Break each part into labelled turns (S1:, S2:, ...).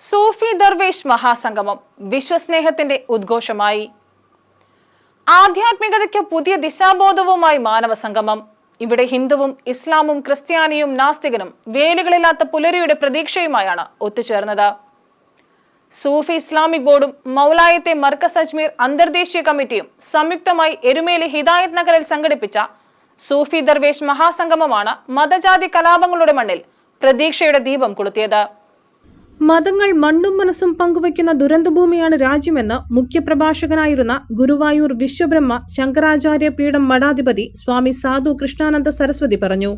S1: സൂഫി ദർവേഷ് മഹാസംഗമം വിശ്വസ്നേഹത്തിന്റെ ഉദ്ഘോഷമായി. ആധ്യാത്മികതയ്ക്ക് പുതിയ ദിശാബോധവുമായി മാനവ സംഗമം. ഇവിടെ ഹിന്ദുവും ഇസ്ലാമും ക്രിസ്ത്യാനിയും നാസ്തികനും വേലുകളില്ലാത്ത പുലരിയുടെ പ്രതീക്ഷയുമായാണ് ഒത്തുചേർന്നത്. സൂഫി ഇസ്ലാമിക് ബോർഡും മൗലായത്തെ മർക്കസ് അജ്മീർ അന്തർദേശീയ കമ്മിറ്റിയും സംയുക്തമായി എരുമേലി ഹിദായത്ത് നഗറിൽ സംഘടിപ്പിച്ച സൂഫി ദർവേഷ് മഹാസംഗമമാണ് മതജാതി കലാപങ്ങളുടെ മണ്ണിൽ പ്രതീക്ഷയുടെ ദീപം കൊളുത്തിയത്. മതങ്ങൾ മണ്ണും മനസ്സും പങ്കുവയ്ക്കുന്ന ദുരന്തഭൂമിയാണ് രാജ്യമെന്ന് മുഖ്യപ്രഭാഷകനായിരുന്ന ഗുരുവായൂർ വിശ്വബ്രഹ്മ ശങ്കരാചാര്യ പീഠം മഠാധിപതി സ്വാമി സാധു കൃഷ്ണാനന്ദ സരസ്വതി പറഞ്ഞു.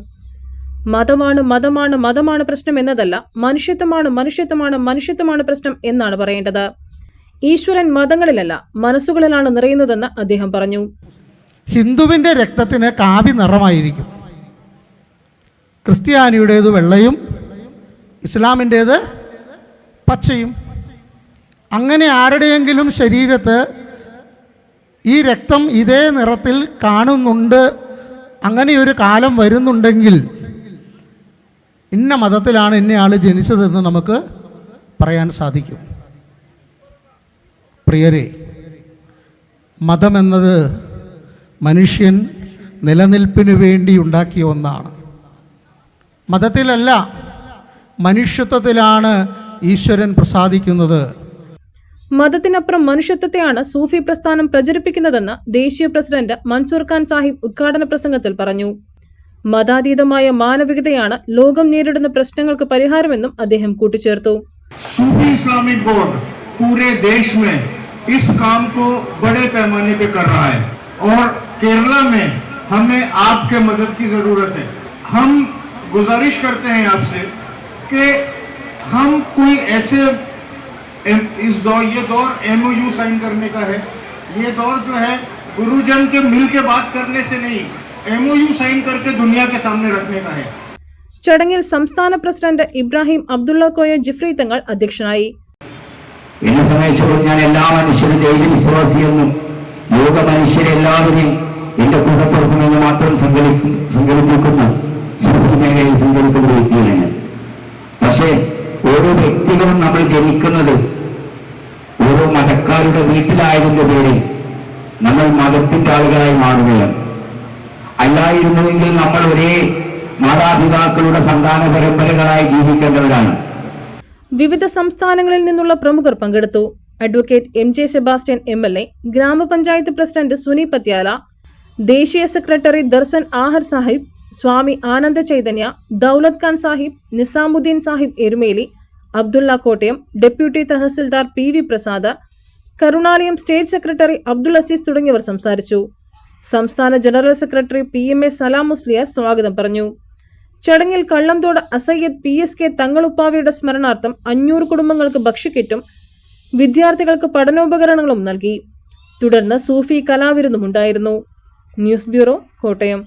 S1: മതമാണ് മതമാണ് മതമാണ് പ്രശ്നം എന്നതല്ല, മനുഷ്യത്വമാണ് മനുഷ്യത്വമാണ് മനുഷ്യത്വമാണ് പ്രശ്നം എന്നാണ് പറയേണ്ടത്. ഈശ്വരൻ മതങ്ങളിലല്ല മനസ്സുകളിലാണ് നിറയുന്നതെന്ന് അദ്ദേഹം പറഞ്ഞു.
S2: ഹിന്ദുവിന്റെ രക്തത്തിന് കാവി നിറമായിരിക്കും, ക്രിസ്ത്യാനിയുടേത് വെള്ളയും ഇസ്ലാമിൻ്റേത് പച്ചയും. അങ്ങനെ ആരുടെയെങ്കിലും ശരീരത്ത് ഈ രക്തം ഇതേ നിറത്തിൽ കാണുന്നുണ്ട്, അങ്ങനെയൊരു കാലം വരുന്നുണ്ടെങ്കിൽ ഇന്ന മതത്തിലാണ് ഇന്നയാൾ ജനിച്ചതെന്ന് നമുക്ക് പറയാൻ സാധിക്കും. പ്രിയരെ, മതമെന്നത് മനുഷ്യൻ നിലനിൽപ്പിന് വേണ്ടി ഉണ്ടാക്കിയ ഒന്നാണ്. മതത്തിലല്ല, മനുഷ്യത്വത്തിലാണ് ഈശ്വരൻ പ്രസാദിക്കുന്നത്.
S1: മതത്തിനപ്പുറം മനുഷ്യത്വത്തെയാണ് സൂഫി പ്രസ്ഥാനം പ്രചരിപ്പിക്കുന്നതെന്ന് ദേശീയ പ്രസിഡന്റ് മൻസൂർ ഖാൻ സാഹിബ് ഉദ്ഘാടന പ്രസംഗത്തിൽ പറഞ്ഞു. മതാതീതമായ മാനവികതയാണ് ലോകം നേരിടുന്ന പ്രശ്നങ്ങൾക്ക് പരിഹാരമെന്നും അദ്ദേഹം കൂട്ടിച്ചേർത്തു.
S3: सूफी इस्लामिक बोर्ड पूरे देश में इस काम को बड़े पैमाने पे कर रहा है और केरला में हमें आपके मदद की जरूरत है. हम गुजारिश करते हैं आपसे कि हम कोई ऐसे ये दौर MOU साइन करने का है. ये दौर जो है गुरुजन के मिल के बात करने से नहीं, MOU साइन करके दुनिया के सामने रखने का है.
S1: ചടങ്ങിൽ സംസ്ഥാന പ്രസിഡന്റ് ഇബ്രാഹിം അബ്ദുള്ള കോയ ജിഫ്രി തങ്ങൾ അധ്യക്ഷനായി.
S4: എന്നെ സംബന്ധിച്ചോളം ഞാൻ എല്ലാ മനുഷ്യരുടെയും വിശ്വാസിയെന്നും ലോക മനുഷ്യരെല്ലാവരെയും എന്റെ കൂടപ്പുറത്തുനിന്ന് മാത്രം സങ്കല്പിക്കുന്ന സൂഫി മേഖലയിൽ സഞ്ചരിക്കുന്ന ഒരു വ്യക്തിയാണ് ഞാൻ. പക്ഷേ ഓരോ വ്യക്തികളും നമ്മൾ ജനിക്കുന്നത് ഓരോ മതക്കാരുടെ വീട്ടിലായതിന്റെ പേരിൽ നമ്മൾ മതത്തിന്റെ ആളുകളായി മാറുകയാണ്. അല്ലായിരുന്നുവെങ്കിൽ നമ്മൾ ഒരേ മാതാപിതാക്കളുടെ സന്താന പരമ്പരകളായി ജീവിക്കേണ്ടവരാണ്.
S1: വിവിധ സംസ്ഥാനങ്ങളിൽ നിന്നുള്ള പ്രമുഖർ പങ്കെടുത്തു. അഡ്വക്കേറ്റ് MJ സെബാസ്റ്റ്യൻ MLA, ഗ്രാമപഞ്ചായത്ത് പ്രസിഡന്റ് സുനി പത്യാല, ദേശീയ secretary Darshan Ahar Sahib, Swami Ananda Chaitanya, Daulat Khan Sahib, Nizamuddin Sahib Erumeli, Abdullah Kottayam, deputy tahsildar PV Prasad, Karunalayam state secretary Abdul Azeez തുടങ്ങിയവർ സംസാരിച്ചു. സംസ്ഥാന general secretary PMA Salam Musliyar സ്വാഗതം പറഞ്ഞു. ചടങ്ങിൽ കള്ളംതോട് അസയ്യദ് PSK തങ്ങളുപ്പാവയുടെ സ്മരണാർത്ഥം 500 കുടുംബങ്ങൾക്ക് ഭക്ഷ്യക്കിറ്റും വിദ്യാർത്ഥികൾക്ക് പഠനോപകരണങ്ങളും നൽകി. തുടർന്ന് സൂഫി കലാവിരുന്നുമുണ്ടായിരുന്നു. News bureau, Kottayam.